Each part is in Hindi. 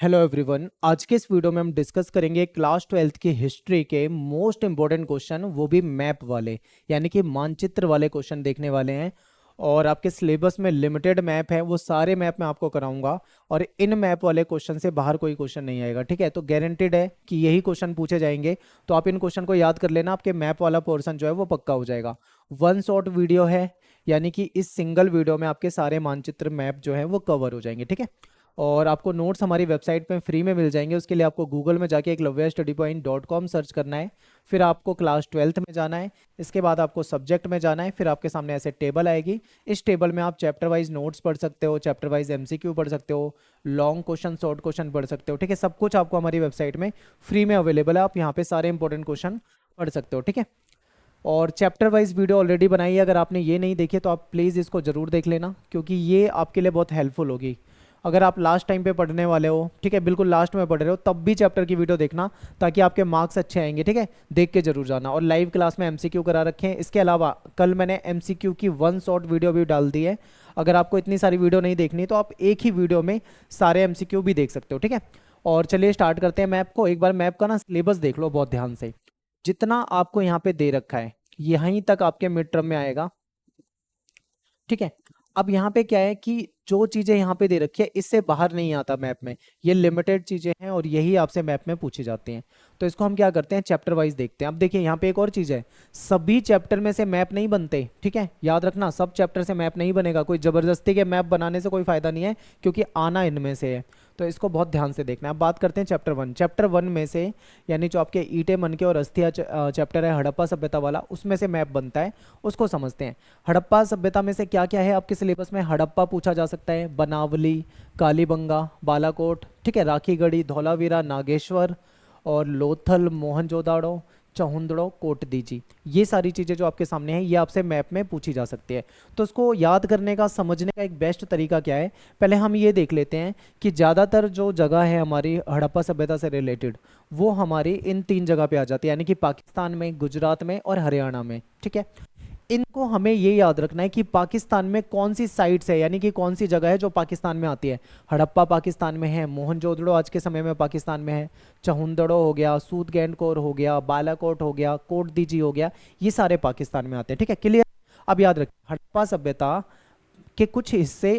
Hello everyone. आज के इस वीडियो में हम डिस्कस करेंगे क्लास 12th की हिस्ट्री के मोस्ट इंपॉर्टेंट क्वेश्चन, वो भी मैप वाले, यानी कि मानचित्र वाले क्वेश्चन देखने वाले हैं। और आपके सिलेबस में लिमिटेड मैप है, वो सारे मैप मैं आपको कराऊंगा और इन मैप वाले क्वेश्चन से बाहर कोई क्वेश्चन नहीं आएगा। ठीक है, तो गारंटेड है कि यही क्वेश्चन पूछे जाएंगे। तो आप इन क्वेश्चन को याद कर लेना, आपके मैप वाला पोर्शन जो है वो पक्का हो जाएगा। वन शॉट वीडियो है, यानी कि इस सिंगल वीडियो में आपके सारे मानचित्र मैप जो है वो कवर हो जाएंगे। ठीक है, और आपको नोट्स हमारी वेबसाइट पे फ्री में मिल जाएंगे। उसके लिए आपको गूगल में जाके eklavyastudypoint.com सर्च करना है, फिर आपको क्लास 12th में जाना है, इसके बाद आपको सब्जेक्ट में जाना है, फिर आपके सामने ऐसे टेबल आएगी। इस टेबल में आप चैप्टर वाइज नोट्स पढ़ सकते हो, चैप्टर वाइज एमसीक्यू पढ़ सकते हो, लॉन्ग क्वेश्चन, शॉर्ट क्वेश्चन पढ़ सकते हो। ठीक है, सब कुछ आपको हमारी वेबसाइट में फ्री में अवेलेबल है, आप यहाँ पे सारे इंपॉर्टेंट क्वेश्चन पढ़ सकते हो। ठीक है, और चैप्टर वाइज वीडियो ऑलरेडी बनाई है, अगर आपने ये नहीं देखी तो आप प्लीज़ इसको ज़रूर देख लेना, क्योंकि ये आपके लिए बहुत हेल्पफुल होगी। अगर आप लास्ट टाइम पे पढ़ने वाले हो, ठीक है, बिल्कुल लास्ट में पढ़ रहे हो, तब भी चैप्टर की वीडियो देखना, ताकि आपके मार्क्स अच्छे आएंगे। ठीक है, देख के जरूर जाना। और लाइव क्लास में एमसीक्यू करा रखे हैं। इसके अलावा कल मैंने एमसीक्यू की वन शॉट वीडियो भी डाल दी है। अगर आपको इतनी सारी वीडियो नहीं देखनी तो आप एक ही वीडियो में सारे एमसीक्यू भी देख सकते हो। ठीक है, और चलिए स्टार्ट करते हैं मैप को। एक बार मैप का ना सिलेबस देख लो बहुत ध्यान से। जितना आपको यहाँ पे दे रखा है यहीं तक आपके मिड टर्म में आएगा। ठीक है, अब यहाँ पे क्या है कि जो चीजें यहाँ पे दे रखी है इससे बाहर नहीं आता मैप में, ये लिमिटेड चीजें हैं और यही आपसे मैप में पूछी जाती हैं। तो इसको हम क्या करते हैं, चैप्टर वाइज देखते हैं। अब देखिए यहाँ पे एक और चीज है, सभी चैप्टर में से मैप नहीं बनते। ठीक है, याद रखना, सब चैप्टर से मैप नहीं बनेगा। कोई जबरदस्ती के मैप बनाने से कोई फायदा नहीं है, क्योंकि आना इनमें से है। तो इसको बहुत ध्यान से देखना है। अब बात करते हैं चैप्टर 1। चैप्टर 1 में से, यानी जो आपके ईंटें, मनके और अस्थियां चैप्टर है हड़प्पा सभ्यता वाला, उसमें से मैप बनता है, उसको समझते हैं। हड़प्पा सभ्यता में से क्या क्या है आपके सिलेबस में। हड़प्पा पूछा जा सकता है, बनावली, कालीबंगा, बालाकोट, ठीक है, राखीगढ़ी, धौलावीरा, नागेश्वर और लोथल, मोहनजोदाड़ो, चहुंदड़ो, कोटदीजी। ये सारी चीज़ें जो आपके सामने हैं ये आपसे मैप में पूछी जा सकती है। तो उसको याद करने का, समझने का एक बेस्ट तरीका क्या है, पहले हम ये देख लेते हैं कि ज़्यादातर जो जगह है हमारी हड़प्पा सभ्यता से रिलेटेड, वो हमारी इन 3 जगह पे आ जाती है, यानी कि पाकिस्तान में, गुजरात में और हरियाणा में। ठीक है, इनको हमें ये याद रखना है कि पाकिस्तान में कौन सी साइट्स है, यानी कि कौन सी जगह है जो पाकिस्तान में आती है। हड़प्पा पाकिस्तान में है, मोहनजोदड़ो आज के समय में पाकिस्तान में है, चहुंदड़ो हो गया, सूदगैंडकोर हो गया, बालाकोट हो गया, कोटदीजी हो गया, ये सारे पाकिस्तान में आते हैं। ठीक है, क्लियर। अब याद रखिए, हड़प्पा सभ्यता के कुछ हिस्से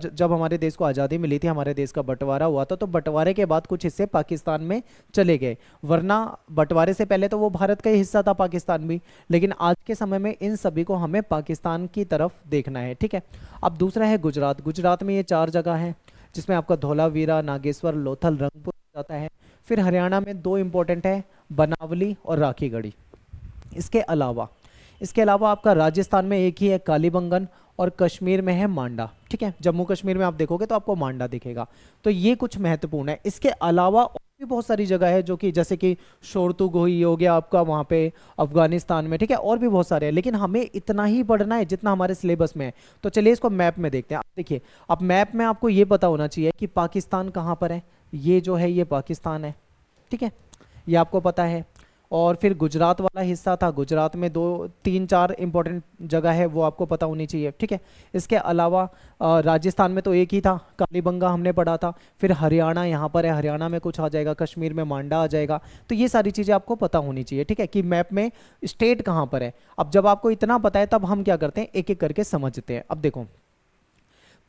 जब हमारे देश को आज़ादी मिली थी, हमारे देश का बंटवारा हुआ था, तो बंटवारे के बाद कुछ हिस्से पाकिस्तान में चले गए। वरना बंटवारे से पहले तो वो भारत का ही हिस्सा था, पाकिस्तान भी। लेकिन आज के समय में इन सभी को हमें पाकिस्तान की तरफ देखना है। ठीक है, अब दूसरा है गुजरात। गुजरात में ये 4 जगह हैं, जिसमें आपका धौलावीरा, नागेश्वर, लोथल, रंगपुर जाता है। फिर हरियाणा में 2 इंपॉर्टेंट है, बनावली और राखीगढ़ी। इसके अलावा आपका राजस्थान में एक ही है, कालीबंगन, और कश्मीर में है मांडा। ठीक है, जम्मू कश्मीर में आप देखोगे तो आपको मांडा दिखेगा। तो ये कुछ महत्वपूर्ण है। इसके अलावा और भी बहुत सारी जगह है, जो कि जैसे कि शोरतुगोई हो गया आपका वहाँ पे अफगानिस्तान में। ठीक है, और भी बहुत सारे हैं, लेकिन हमें इतना ही पढ़ना है जितना हमारे सिलेबस में है। तो चलिए इसको मैप में देखते हैं। आप देखिए, अब मैप में आपको ये पता होना चाहिए कि पाकिस्तान कहाँ पर है। ये जो है ये पाकिस्तान है। ठीक है, ये आपको पता है। और फिर गुजरात वाला हिस्सा था, गुजरात में 2 3 4 इंपॉर्टेंट जगह है, वो आपको पता होनी चाहिए। ठीक है, इसके अलावा राजस्थान में तो एक ही था, कालीबंगा हमने पढ़ा था। फिर हरियाणा यहाँ पर है, हरियाणा में कुछ आ जाएगा, कश्मीर में मांडा आ जाएगा। तो ये सारी चीज़ें आपको पता होनी चाहिए। ठीक है, कि मैप में स्टेट कहाँ पर है। अब जब आपको इतना पता है, तब हम क्या करते हैं, एक एक करके समझते हैं। अब देखो,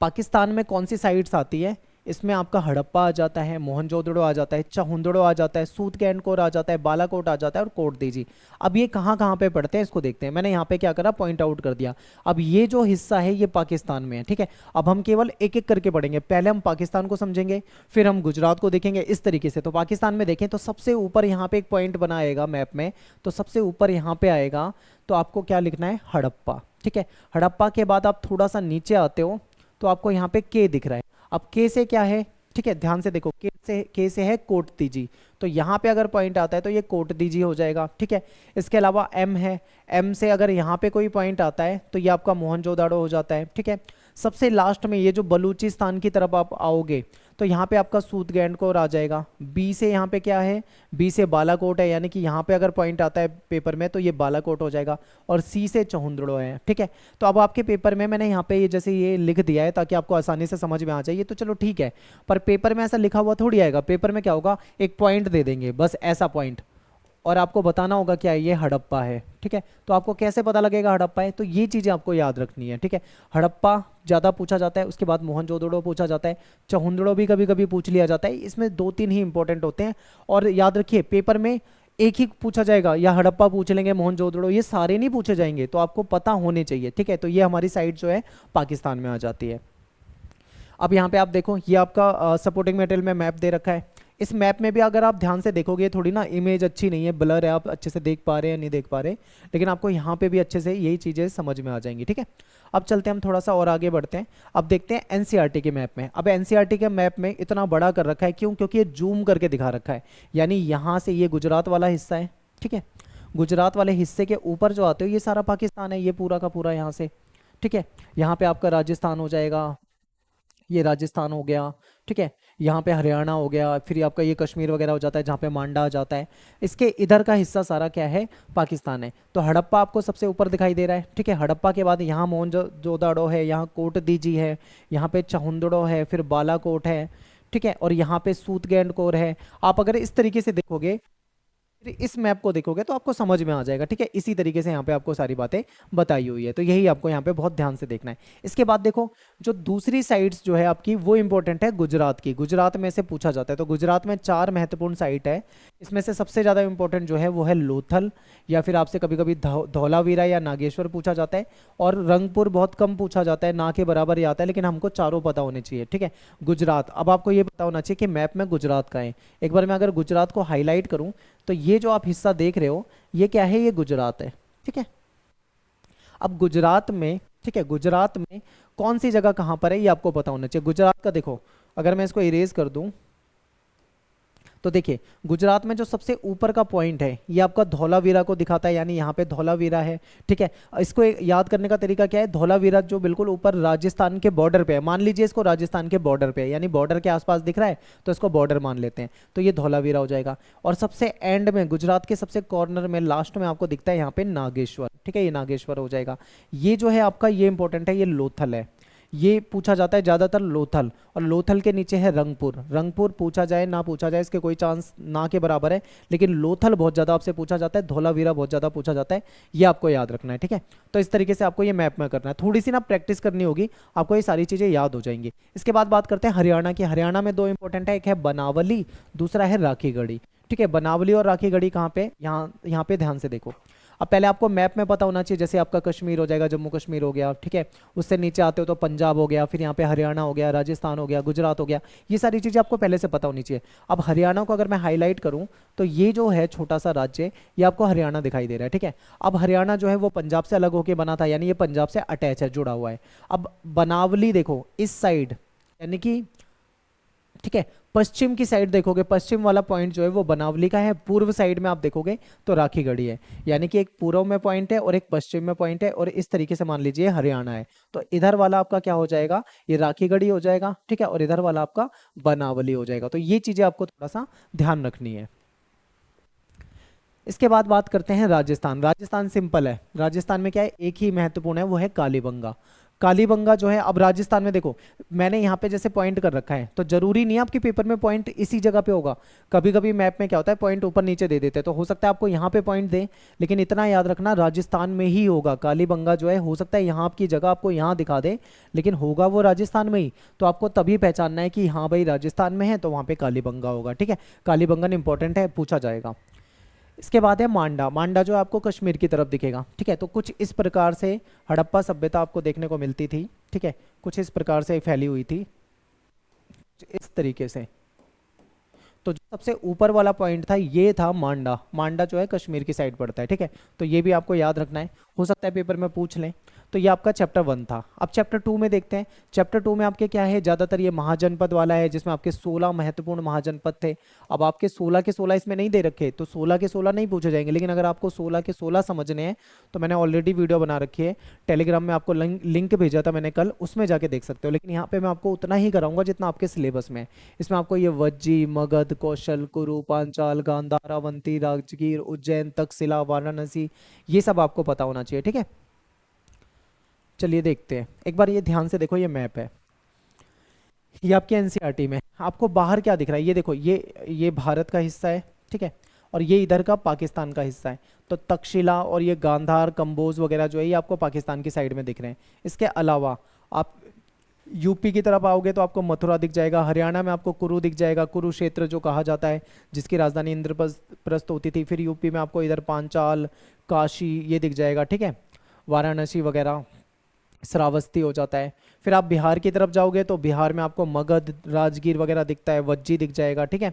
पाकिस्तान में कौन सी साइट्स आती है, इसमें आपका हड़प्पा आ जाता है, मोहनजोदड़ो आ जाता है, चहुंदड़ो आ जाता है, सूदगैंडकोर आ जाता है, बालाकोट आ जाता है और कोटदीजी। अब ये कहाँ कहाँ पे पड़ते हैं इसको देखते हैं। मैंने यहाँ पे क्या करा, पॉइंट आउट कर दिया। अब ये जो हिस्सा है ये पाकिस्तान में है। ठीक है, अब हम केवल एक एक करके पढ़ेंगे। पहले हम पाकिस्तान को समझेंगे, फिर हम गुजरात को देखेंगे, इस तरीके से। तो पाकिस्तान में देखें तो सबसे ऊपर यहाँ पे एक पॉइंट बना आएगा मैप में, तो सबसे ऊपर यहाँ पे आएगा, तो आपको क्या लिखना है, हड़प्पा। ठीक है, हड़प्पा के बाद आप थोड़ा सा नीचे आते हो तो आपको यहाँ पे के दिख रहा है। अब के से क्या है, ठीक है, ध्यान से देखो, के से है कोटदीजी। तो यहाँ पे अगर पॉइंट आता है तो ये कोटदीजी हो जाएगा। ठीक है, इसके अलावा एम है, एम से अगर यहाँ पे कोई पॉइंट आता है तो ये आपका मोहनजोदाड़ो हो जाता है। ठीक है, सबसे लास्ट में ये जो बलूचिस्तान की तरफ आप आओगे तो यहाँ पे आपका सूदगैंडकोर आ जाएगा। बी से यहाँ पे क्या है, बी से बालाकोट है, यानी कि यहाँ पे अगर पॉइंट आता है पेपर में तो ये बालाकोट हो जाएगा। और सी से चहुंदड़ो है, ठीक है। तो अब आपके पेपर में मैंने यहाँ पे ये जैसे ये लिख दिया है ताकि आपको आसानी से समझ में आ जाए, ये तो चलो ठीक है, पर पेपर में ऐसा लिखा हुआ थोड़ी आएगा। पेपर में क्या होगा, एक पॉइंट दे देंगे, बस ऐसा पॉइंट, और आपको बताना होगा क्या ये हड़प्पा है, ठीक है। तो आपको कैसे पता लगेगा हड़प्पा है, तो ये चीज़ें आपको याद रखनी है, ठीक है। हड़प्पा ज़्यादा पूछा जाता है, उसके बाद मोहनजोदड़ो पूछा जाता है, चहुंदड़ो भी कभी कभी पूछ लिया जाता है। इसमें 2-3 ही इंपॉर्टेंट होते हैं, और याद रखिए पेपर में एक ही पूछा जाएगा, या हड़प्पा पूछ लेंगे, मोहनजोदड़ो, ये सारे नहीं पूछे जाएंगे, तो आपको पता होने चाहिए, ठीक है। तो ये हमारी साइड जो है पाकिस्तान में आ जाती है। अब यहाँ पे आप देखो, ये आपका सपोर्टिंग मटेरियल में मैप दे रखा है। इस मैप में भी अगर आप ध्यान से देखोगे, थोड़ी ना इमेज अच्छी नहीं है, ब्लर है, आप अच्छे से देख पा रहे हैं नहीं देख पा रहे, लेकिन आपको यहाँ पे भी अच्छे से यही चीज़ें समझ में आ जाएंगी, ठीक है। अब चलते हैं हम थोड़ा सा और आगे बढ़ते हैं। अब देखते हैं एनसीईआरटी के मैप में। अब एनसीईआरटी के मैप में इतना बड़ा कर रखा है, क्यों, क्योंकि ये जूम करके दिखा रखा है, यानी यहाँ से ये गुजरात वाला हिस्सा है, ठीक है। गुजरात वाले हिस्से के ऊपर जो आते हो ये सारा पाकिस्तान है, ये पूरा का पूरा यहाँ से, ठीक है। यहाँ पे आपका राजस्थान हो जाएगा, ये राजस्थान हो गया, ठीक है। यहाँ पे हरियाणा हो गया, फिर आपका ये कश्मीर वगैरह हो जाता है जहाँ पे मांडा आ जाता है। इसके इधर का हिस्सा सारा क्या है, पाकिस्तान है। तो हड़प्पा आपको सबसे ऊपर दिखाई दे रहा है, ठीक है। हड़प्पा के बाद यहाँ मोहनजोदड़ो है, यहाँ कोटदीजी है, यहाँ पे चहुंदड़ो है, फिर बालाकोट है, ठीक है। और यहाँ पे सूतगैंडकोर है। आप अगर इस तरीके से देखोगे, इस मैप को देखोगे तो आपको समझ में आ जाएगा, ठीक है। इसी तरीके से यहाँ पे आपको सारी बातें बताई हुई है, तो यही आपको यहाँ पे बहुत ध्यान से देखना है। इसके बाद देखो, जो दूसरी साइड्स जो है आपकी वो इंपॉर्टेंट है गुजरात की, गुजरात में से पूछा जाता है। तो गुजरात में 4 महत्वपूर्ण साइट है, इसमें से सबसे ज़्यादा इंपॉर्टेंट जो है वो है लोथल, या फिर आपसे कभी कभी धौलावीरा या नागेश्वर पूछा जाता है। और रंगपुर बहुत कम पूछा जाता है, ना के बराबर ही आता है, लेकिन हमको चारों पता होने चाहिए, ठीक है। गुजरात, अब आपको ये पता होना चाहिए कि मैप में गुजरात का है। एक बार मैं अगर गुजरात को हाईलाइट करूं तो ये जो आप हिस्सा देख रहे हो ये क्या है, ये गुजरात है, ठीक है। अब गुजरात में, ठीक है, गुजरात में कौन सी जगह कहां पर है ये आपको पता होना चाहिए। गुजरात का देखो, अगर मैं इसको इरेज कर दूं तो देखिए, गुजरात में जो सबसे ऊपर का पॉइंट है ये आपका धौलावीरा को दिखाता है, यानी यहाँ पे धौलावीरा है, ठीक है। इसको याद करने का तरीका क्या है, धौलावीरा जो बिल्कुल ऊपर राजस्थान के बॉर्डर पे है, मान लीजिए इसको राजस्थान के बॉर्डर पे है, यानी बॉर्डर के आसपास दिख रहा है तो इसको बॉर्डर मान लेते हैं, तो ये धौलावीरा हो जाएगा। और सबसे एंड में, गुजरात के सबसे कॉर्नर में लास्ट में आपको दिखता है यहाँ पे नागेश्वर, ठीक है, ये नागेश्वर हो जाएगा। ये जो है आपका, ये इंपॉर्टेंट है, ये लोथल है, ये पूछा जाता है ज़्यादातर लोथल। और लोथल के नीचे है रंगपुर। रंगपुर पूछा जाए ना पूछा जाए इसके कोई चांस ना के बराबर है, लेकिन लोथल बहुत ज़्यादा आपसे पूछा जाता है, धौलावीरा बहुत ज़्यादा पूछा जाता है, ये आपको याद रखना है, ठीक है। तो इस तरीके से आपको ये मैप में करना है, थोड़ी सी ना प्रैक्टिस करनी होगी, आपको ये सारी चीज़ें याद हो जाएंगी। इसके बाद बात करते हैं हरियाणा की। हरियाणा में 2 इंपॉर्टेंट है, एक है बनावली, दूसरा है राखीगढ़ी, ठीक है। बनावली और राखीगढ़ी कहाँ पे, यहाँ पे ध्यान से देखो। अब पहले आपको मैप में पता होना चाहिए, जैसे आपका कश्मीर हो जाएगा, जम्मू कश्मीर हो गया, ठीक है। उससे नीचे आते हो तो पंजाब हो गया, फिर यहाँ पे हरियाणा हो गया, राजस्थान हो गया, गुजरात हो गया, ये सारी चीज़ें आपको पहले से पता होनी चाहिए। अब हरियाणा को अगर मैं हाईलाइट करूँ तो ये जो है छोटा सा राज्य, ये आपको हरियाणा दिखाई दे रहा है, ठीक है। अब हरियाणा जो है वो पंजाब से अलग होकर बना था, यानी ये पंजाब से अटैच है, जुड़ा हुआ है। अब बनावली देखो इस साइड, यानी कि, ठीक है, पश्चिम की साइड देखोगे, पश्चिम वाला पॉइंट जो है वो बनावली का है। पूर्व साइड में आप देखोगे तो राखीगढ़ी है, यानी कि एक पूर्व में पॉइंट है और एक पश्चिम में पॉइंट है, और इस तरीके से मान लीजिए हरियाणा है। तो इधर वाला आपका क्या हो जाएगा, ये राखीगढ़ी हो जाएगा, ठीक है, और इधर वाला आपका बनावली हो जाएगा। तो ये चीजें आपको थोड़ा सा ध्यान रखनी है। इसके बाद बात करते हैं राजस्थान। राजस्थान सिंपल है, राजस्थान में क्या है, एक ही महत्वपूर्ण है, वो है कालीबंगा। कालीबंगा जो है, अब राजस्थान में देखो मैंने यहाँ पे जैसे पॉइंट कर रखा है, तो जरूरी नहीं है आपके पेपर में पॉइंट इसी जगह पे होगा। कभी कभी मैप में क्या होता है, पॉइंट ऊपर नीचे दे देते हैं, तो हो सकता है आपको यहाँ पे पॉइंट दे, लेकिन इतना याद रखना राजस्थान में ही होगा। कालीबंगा जो है, हो सकता है यहाँ आपकी जगह आपको यहाँ दिखा दे, लेकिन होगा वो राजस्थान में ही। तो आपको तभी पहचानना है कि हाँ भाई राजस्थान में है तो वहाँ पे कालीबंगा होगा, ठीक है। कालीबंगन इंपॉर्टेंट है, पूछा जाएगा। इसके बाद है मांडा। मांडा जो आपको कश्मीर की तरफ दिखेगा, ठीक है। तो कुछ इस प्रकार से हड़प्पा सभ्यता आपको देखने को मिलती थी, ठीक है, कुछ इस प्रकार से फैली हुई थी, इस तरीके से। तो जो सबसे ऊपर वाला पॉइंट था ये था मांडा। मांडा जो है कश्मीर की साइड पड़ता है, ठीक है। तो ये भी आपको याद रखना है, हो सकता है पेपर में पूछ लें। तो ये आपका चैप्टर 1 था। अब चैप्टर 2 में देखते हैं। चैप्टर 2 में आपके क्या है, ज़्यादातर ये महाजनपद वाला है, जिसमें आपके 16 महत्वपूर्ण महाजनपद थे। अब आपके 16 के 16 इसमें नहीं दे रखे, तो 16 के 16 नहीं पूछे जाएंगे, लेकिन अगर आपको 16 के 16 समझने हैं तो मैंने ऑलरेडी वीडियो बना रखी है, टेलीग्राम में आपको लिंक भेजा था मैंने कल, उसमें जाके देख सकते हो। लेकिन यहाँ पे मैं आपको उतना ही कराऊंगा जितना आपके सिलेबस में है। इसमें आपको ये वज्जी, मगध, कौशल, कुरु, पांचाल, गांधार, अवंती, राजगीर, उज्जैन, तक्षशिला, वाराणसी, ये सब आपको पता होना चाहिए, ठीक है। चलिए देखते हैं एक बार, ये ध्यान से देखो, ये मैप है, ये आपके एनसीईआरटी में। आपको बाहर क्या दिख रहा है, ये देखो, ये भारत का हिस्सा है, ठीक है, और ये इधर का पाकिस्तान का हिस्सा है। तो तक्षशिला और ये गांधार, कंबोज वगैरह जो है, ये आपको पाकिस्तान की साइड में दिख रहे हैं। इसके अलावा आप यूपी की तरफ आओगे तो आपको मथुरा दिख जाएगा, हरियाणा में आपको कुरु दिख जाएगा, कुरुक्षेत्र जो कहा जाता है, जिसकी राजधानी इंद्रप्रस्थ होती थी। फिर यूपी में आपको इधर पांचाल, काशी, ये दिख जाएगा, ठीक है, वाराणसी वगैरह, श्रावस्ती हो जाता है। फिर आप बिहार की तरफ जाओगे तो बिहार में आपको मगध, राजगीर वगैरह दिखता है, वज्जी दिख जाएगा, ठीक है।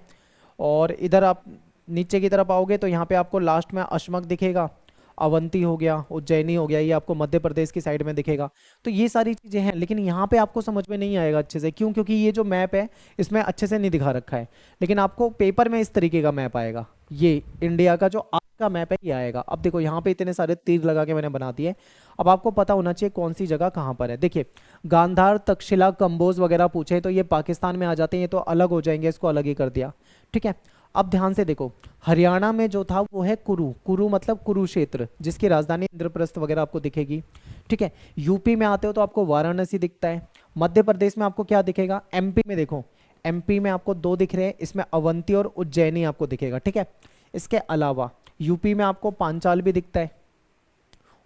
और इधर आप नीचे की तरफ आओगे तो यहाँ पे आपको लास्ट में अशमक दिखेगा, अवंती हो गया, उज्जैनी हो गया, ये आपको मध्य प्रदेश की साइड में दिखेगा। तो ये सारी चीज़ें हैं, लेकिन यहाँ पे आपको समझ में नहीं आएगा अच्छे से, क्यों? क्योंकि ये जो मैप है इसमें अच्छे से नहीं दिखा रखा है, लेकिन आपको पेपर में इस तरीके का मैप आएगा। ये इंडिया का जो आज का मैप है ये आएगा। अब देखो यहाँ पे इतने सारे तीर लगा के मैंने बना दिए। अब आपको पता होना चाहिए कौन सी जगह कहाँ पर है। देखिए, गांधार, तक्षशिला, कंबोज वगैरह पूछे तो ये पाकिस्तान में आ जाते हैं, ये तो अलग हो जाएंगे, इसको अलग ही कर दिया, ठीक है। अब ध्यान से देखो, हरियाणा में जो था वो है कुरु, कुरु मतलब कुरुक्षेत्र, जिसकी राजधानी इंद्रप्रस्थ वगैरह आपको दिखेगी, ठीक है। यूपी में आते हो तो आपको वाराणसी दिखता है। मध्य प्रदेश में आपको क्या दिखेगा, एमपी में देखो, एमपी में आपको दो दिख रहे हैं, इसमें अवंती और उज्जैनी आपको दिखेगा, ठीक है। इसके अलावा यूपी में आपको पांचाल भी दिखता है।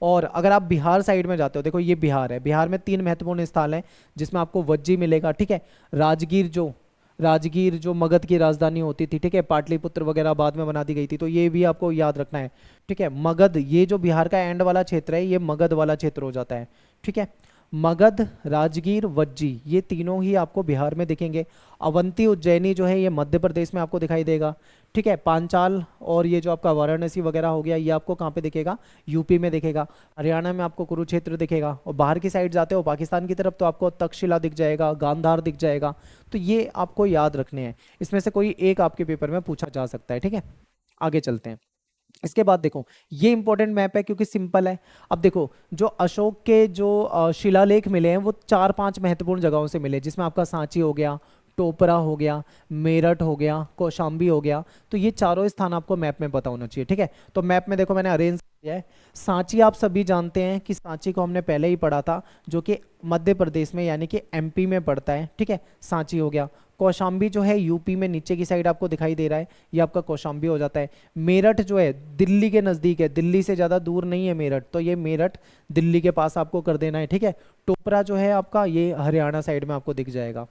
और अगर आप बिहार साइड में जाते हो, देखो ये बिहार है, बिहार में 3 महत्वपूर्ण स्थल हैं जिसमें आपको वज्जी मिलेगा, ठीक है। राजगीर जो मगध की राजधानी होती थी, ठीक है, पाटलिपुत्र वगैरह बाद में बना दी गई थी, तो ये भी आपको याद रखना है, ठीक है। मगध, ये जो बिहार का एंड वाला क्षेत्र है, ये मगध वाला क्षेत्र हो जाता है, ठीक है। मगध, राजगीर, वज्जी, ये तीनों ही आपको बिहार में दिखेंगे। अवंती, उज्जैनी जो है ये मध्य प्रदेश में आपको दिखाई देगा, ठीक है। पांचाल और ये जो आपका वाराणसी वगैरह हो गया, ये आपको कहाँ पे दिखेगा, यूपी में दिखेगा। हरियाणा में आपको कुरुक्षेत्र दिखेगा। और बाहर की साइड जाते हो पाकिस्तान की तरफ तो आपको तक्षशिला दिख जाएगा, गांधार दिख जाएगा। तो ये आपको याद रखने हैं, इसमें से कोई एक आपके पेपर में पूछा जा सकता है, ठीक है। आगे चलते हैं। इसके बाद देखो, ये इंपॉर्टेंट मैप है क्योंकि सिंपल है। अब देखो, जो अशोक के जो शिलालेख मिले हैं वो 4-5 महत्वपूर्ण जगहों से मिले, जिसमें आपका सांची हो गया, टोपरा हो गया, मेरठ हो गया, कौशाम्बी हो गया। तो ये चारों स्थान आपको मैप में पता होना चाहिए, ठीक है। तो मैप में देखो मैंने अरेंज किया है। सांची आप सभी जानते हैं कि सांची को हमने पहले ही पढ़ा था, जो कि मध्य प्रदेश में यानी कि एमपी में पड़ता है, ठीक है, सांची हो गया। कौशाम्बी जो है यूपी में नीचे की साइड आपको दिखाई दे रहा है, ये आपका कौशाम्बी हो जाता है। मेरठ जो है दिल्ली के नज़दीक है, दिल्ली से ज़्यादा दूर नहीं है मेरठ, तो ये मेरठ दिल्ली के पास आपको कर देना है, ठीक है। टोपरा जो है आपका, ये हरियाणा साइड में आपको दिख जाएगा।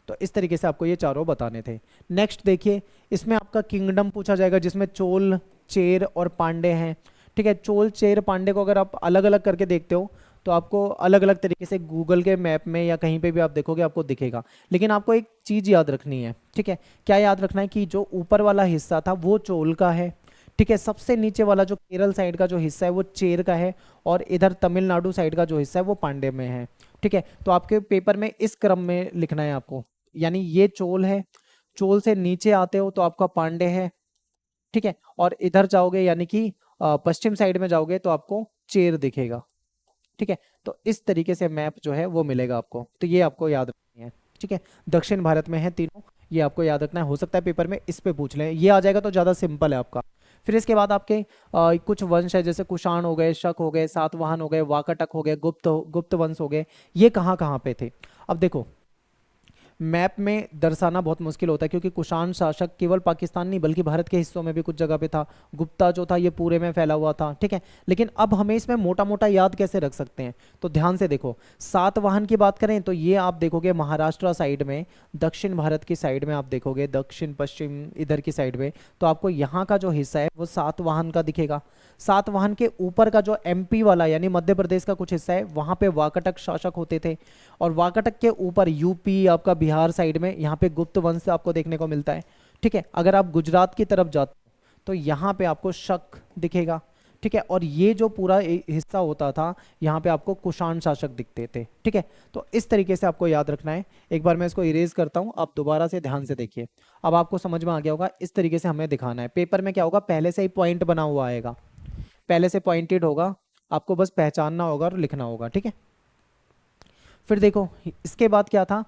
तो इस तरीके से आपको ये चारों बताने थे। नेक्स्ट देखिए, इसमें आपका किंगडम पूछा जाएगा, जिसमें चोल, चेर और पांडे हैं, ठीक है। चोल, चेर, पांडे को अगर आप अलग अलग करके देखते हो तो आपको अलग अलग तरीके से गूगल के मैप में या कहीं पे भी आप देखोगे आपको दिखेगा। लेकिन आपको एक चीज़ याद रखनी है, ठीक है। क्या याद रखना है कि जो ऊपर वाला हिस्सा था वो चोल का है, ठीक है। सबसे नीचे वाला जो केरल साइड का जो हिस्सा है वो चेर का है, और इधर तमिलनाडु साइड का जो हिस्सा है वो पांडे में है, ठीक है। तो आपके पेपर में इस क्रम में लिखना है आपको, यानी ये चोल है, चोल से नीचे आते हो तो आपका पांडे है, ठीक है। और इधर जाओगे यानी कि पश्चिम साइड में जाओगे तो आपको चेर दिखेगा, ठीक है। तो इस तरीके से मैप जो है वो मिलेगा आपको, तो ये आपको याद रखनी है, ठीक है। दक्षिण भारत में है तीनों, ये आपको याद रखना है। हो सकता है पेपर में इस पे पूछ लें, ये आ जाएगा तो ज़्यादा सिंपल है आपका। फिर इसके बाद आपके कुछ वंश है, जैसे कुषाण हो गए, शक हो गए, सातवाहन हो गए, वाकाटक हो गए, गुप्त वंश हो गए। ये कहाँ कहाँ पे थे? अब देखो, मैप में दर्शाना बहुत मुश्किल होता है, क्योंकि कुषाण शासक केवल पाकिस्तान नहीं बल्कि भारत के हिस्सों में भी कुछ जगह पे था। गुप्ता जो था ये पूरे में फैला हुआ था, ठीक है। लेकिन अब हमें इसमें मोटा मोटा याद कैसे रख सकते हैं, तो ध्यान से देखो। सातवाहन की बात करें तो ये आप देखोगे महाराष्ट्र साइड में, दक्षिण भारत की साइड में आप देखोगे, दक्षिण पश्चिम इधर की साइड में, तो आपको यहाँ का जो हिस्सा है वो सातवाहन का दिखेगा। सातवाहन के ऊपर का जो एमपी वाला यानी मध्य प्रदेश का कुछ हिस्सा है, वहाँ पे वाकाटक शासक होते थे। और वाकाटक के ऊपर यूपी, आपका बिहार साइड में, यहाँ पे गुप्त वंश आपको देखने को मिलता है, ठीक है। अगर आप गुजरात की तरफ जाते हो तो यहाँ पे आपको शक दिखेगा, ठीक है। और ये जो पूरा हिस्सा होता था, यहाँ पे आपको कुषाण शासक दिखते थे, ठीक है। तो इस तरीके से आपको याद रखना है। एक बार मैं इसको इरेज करता हूँ, आप दोबारा से ध्यान से देखिए। अब आपको समझ में आ गया होगा, इस तरीके से हमें दिखाना है। पेपर में क्या होगा, पहले से ही पॉइंट बना हुआ आएगा, पहले से पॉइंटेड होगा, आपको बस पहचानना होगा और लिखना होगा, ठीक है। फिर देखो इसके बाद क्या था,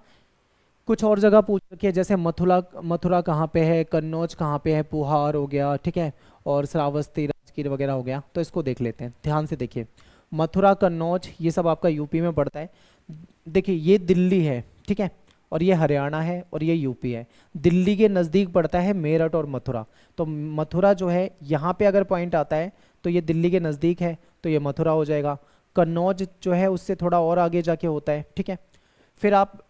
कुछ और जगह पूछ रखी है, जैसे मथुरा, मथुरा कहाँ पे है, कन्नौज कहाँ पे है, पुहार हो गया, ठीक है, और श्रावस्ती, राजगीर वगैरह हो गया। तो इसको देख लेते हैं, ध्यान से देखिए। मथुरा, कन्नौज, ये सब आपका यूपी में पड़ता है। देखिए ये दिल्ली है, ठीक है, और ये हरियाणा है, और ये यूपी है। दिल्ली के नज़दीक पड़ता है मेरठ और मथुरा। तो मथुरा जो है यहाँ पे अगर पॉइंट आता है तो ये दिल्ली के नज़दीक है, तो ये मथुरा हो जाएगा। कन्नौज जो है उससे थोड़ा और आगे जाके होता है, ठीक है। फिर आप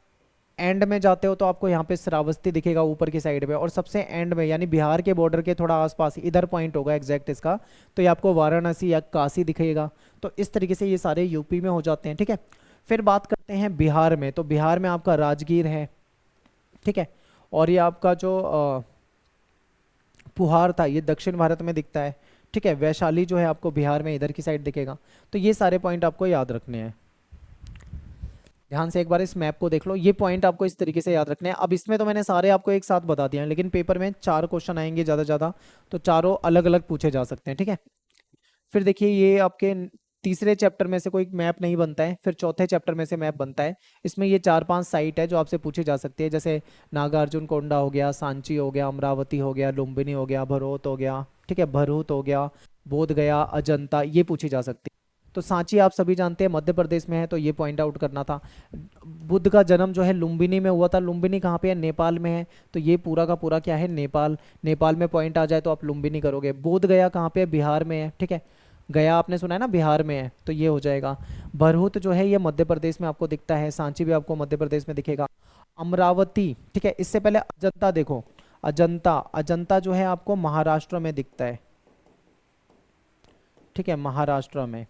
एंड में जाते हो तो आपको यहाँ पे श्रावस्ती दिखेगा ऊपर की साइड में, और सबसे एंड में यानी बिहार के बॉर्डर के थोड़ा आसपास इधर पॉइंट होगा एग्जैक्ट इसका, तो ये आपको वाराणसी या काशी दिखेगा। तो इस तरीके से ये सारे यूपी में हो जाते हैं, ठीक है। फिर बात करते हैं बिहार में, तो बिहार में आपका राजगीर है, ठीक है, और ये आपका जो पुहार था ये दक्षिण भारत में दिखता है, ठीक है। वैशाली जो है आपको बिहार में इधर की साइड दिखेगा। तो ये सारे पॉइंट आपको याद रखने हैं। ध्यान से एक बार इस मैप को देख लो, ये पॉइंट आपको इस तरीके से याद रखने हैं। अब इसमें तो मैंने सारे आपको एक साथ बता दिए हैं, लेकिन पेपर में 4 क्वेश्चन आएंगे ज़्यादा ज़्यादा, तो चारों अलग अलग पूछे जा सकते हैं, ठीक है। फिर देखिए ये आपके तीसरे चैप्टर में से कोई मैप नहीं बनता है, फिर चौथे चैप्टर में से मैप बनता है। इसमें ये 4-5 साइट है जो आपसे पूछी जा सकती है, जैसे नागार्जुन कोंडा हो गया, सांची हो गया, अमरावती हो गया, लुम्बिनी हो गया, भरोत हो गया, ठीक है, भरूत हो गया, बोध गया, अजंता, ये पूछी जा सकती है। तो सांची आप सभी जानते हैं मध्य प्रदेश में है, तो ये पॉइंट आउट करना था। बुद्ध का जन्म जो है लुम्बिनी में हुआ था। लुम्बिनी कहाँ पे है, नेपाल में है, तो ये पूरा का पूरा क्या है, नेपाल। नेपाल में पॉइंट आ जाए तो आप लुम्बिनी करोगे। बोध गया कहाँ पे है, बिहार में है, ठीक है, गया आपने सुना है ना, बिहार में है, तो ये हो जाएगा। भरहुत जो है ये मध्य प्रदेश में आपको दिखता है। सांची भी आपको मध्य प्रदेश में दिखेगा। अमरावती, ठीक है, इससे पहले अजंता देखो, अजंता, अजंता जो है आपको महाराष्ट्र में दिखता है, ठीक है, महाराष्ट्र में।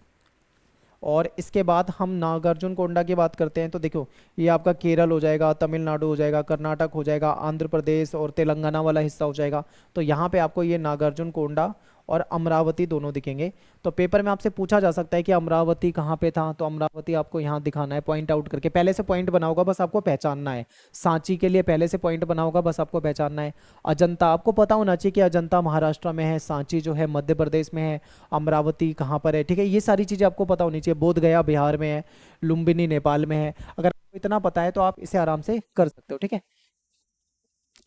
और इसके बाद हम नागार्जुन कोंडा की बात करते हैं, तो देखो ये आपका केरल हो जाएगा, तमिलनाडु हो जाएगा, कर्नाटक हो जाएगा, आंध्र प्रदेश और तेलंगाना वाला हिस्सा हो जाएगा। तो यहाँ पे आपको ये नागार्जुन कोंडा और अमरावती दोनों दिखेंगे। तो पेपर में आपसे पूछा जा सकता है कि अमरावती कहाँ पे था, तो अमरावती आपको यहाँ दिखाना है पॉइंट आउट करके। पहले से पॉइंट बना होगा, बस आपको पहचानना है। सांची के लिए पहले से पॉइंट बना होगा, बस आपको पहचानना है। अजंता आपको पता होना चाहिए कि अजंता महाराष्ट्र में है, सांची जो है मध्य प्रदेश में है, अमरावती कहाँ पर है, ठीक है, ये सारी चीज़ें आपको पता होनी चाहिए। बोध गया बिहार में है, लुम्बिनी नेपाल में है। अगर आपको इतना पता है तो आप इसे आराम से कर सकते हो, ठीक है।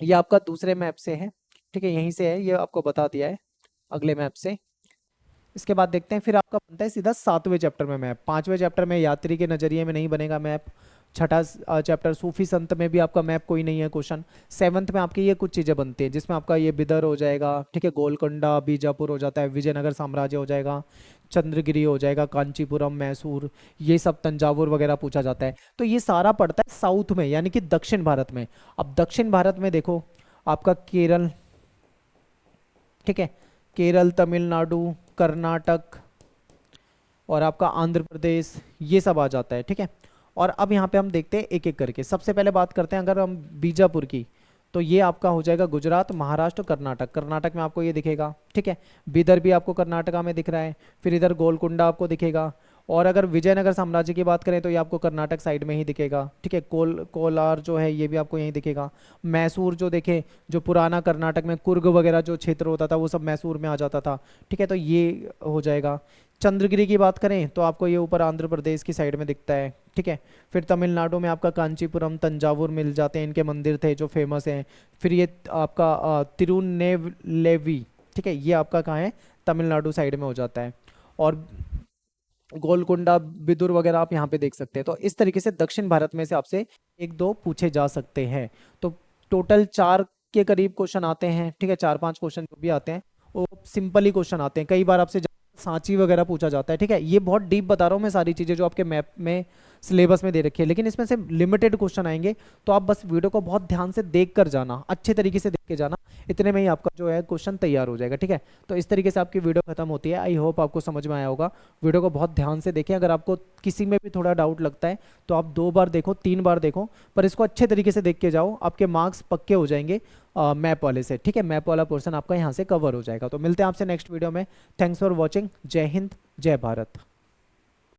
ये आपका दूसरे मैप से है, ठीक है, यहीं से है, ये आपको बता दिया है अगले मैप से। इसके बाद देखते हैं फिर आपका बनता है सीधा 7वें चैप्टर में मैप। 5वें चैप्टर में यात्री के नज़रिए में नहीं बनेगा मैप। छठा चैप्टर सूफी संत में भी आपका मैप कोई नहीं है क्वेश्चन। 7th में आपकी ये कुछ चीज़ें बनती हैं, जिसमें आपका ये बिदर हो जाएगा, ठीक है, गोलकोंडा बीजापुर हो जाता है, विजयनगर साम्राज्य हो जाएगा, चंद्रगिरी हो जाएगा, कांचीपुरम, मैसूर, ये सब, तंजावुर वगैरह पूछा जाता है। तो ये सारा पड़ता है साउथ में, यानी कि दक्षिण भारत में। अब दक्षिण भारत में देखो आपका केरल, ठीक है, केरल, तमिलनाडु, कर्नाटक और आपका आंध्र प्रदेश, ये सब आ जाता है, ठीक है। और अब यहाँ पे हम देखते हैं एक एक करके। सबसे पहले बात करते हैं अगर हम बीजापुर की, तो ये आपका हो जाएगा गुजरात, महाराष्ट्र, कर्नाटक। कर्नाटक में आपको ये दिखेगा, ठीक है, बिदर भी आपको कर्नाटका में दिख रहा है, फिर इधर गोलकुंडा आपको दिखेगा। और अगर विजयनगर साम्राज्य की बात करें तो ये आपको कर्नाटक साइड में ही दिखेगा, ठीक है। कोलार जो है ये भी आपको यहीं दिखेगा। मैसूर जो देखें, जो पुराना कर्नाटक में कुर्ग वगैरह जो क्षेत्र होता था वो सब मैसूर में आ जाता था, ठीक है, तो ये हो जाएगा। चंद्रगिरी की बात करें तो आपको ये ऊपर आंध्र प्रदेश की साइड में दिखता है, ठीक है। फिर तमिलनाडु में आपका कांचीपुरम, तंजावुर मिल जाते हैं, इनके मंदिर थे जो फेमस हैं। फिर ये आपका तिरुनेवलेवी, ठीक है, ये आपका कहाँ है, तमिलनाडु साइड में हो जाता है। और गोलकुंडा, बिदुर वगैरह आप यहाँ पे देख सकते हैं। तो इस तरीके से दक्षिण भारत में से आपसे 1-2 पूछे जा सकते हैं। तो टोटल 4 के करीब क्वेश्चन आते हैं, ठीक है, 4-5 क्वेश्चन जो भी आते हैं वो सिंपल ही क्वेश्चन आते हैं। कई बार आपसे सांची वगैरह पूछा जाता है, ठीक है। ये बहुत डीप बता रहा हूँ मैं सारी चीज़ें जो आपके मैप में सिलेबस में दे रखी है, लेकिन इसमें से लिमिटेड क्वेश्चन आएंगे। तो आप बस वीडियो को बहुत ध्यान से देख कर जाना, अच्छे तरीके से देख के जाना, इतने में ही आपका जो है क्वेश्चन तैयार हो जाएगा, ठीक है। तो इस तरीके से आपकी वीडियो खत्म होती है। आई होप आपको समझ में आया होगा। वीडियो को बहुत ध्यान से देखें। अगर आपको किसी में भी थोड़ा डाउट लगता है तो आप 2 बार देखो, 3 बार देखो, पर इसको अच्छे तरीके से देख के जाओ, आपके मार्क्स पक्के हो जाएंगे। मैप वाले से, ठीक है। मैप वाला पोर्शन आपका यहाँ से कवर हो जाएगा। तो मिलते हैं आपसे नेक्स्ट वीडियो में। Thanks for watching. जय हिंद, जय भारत।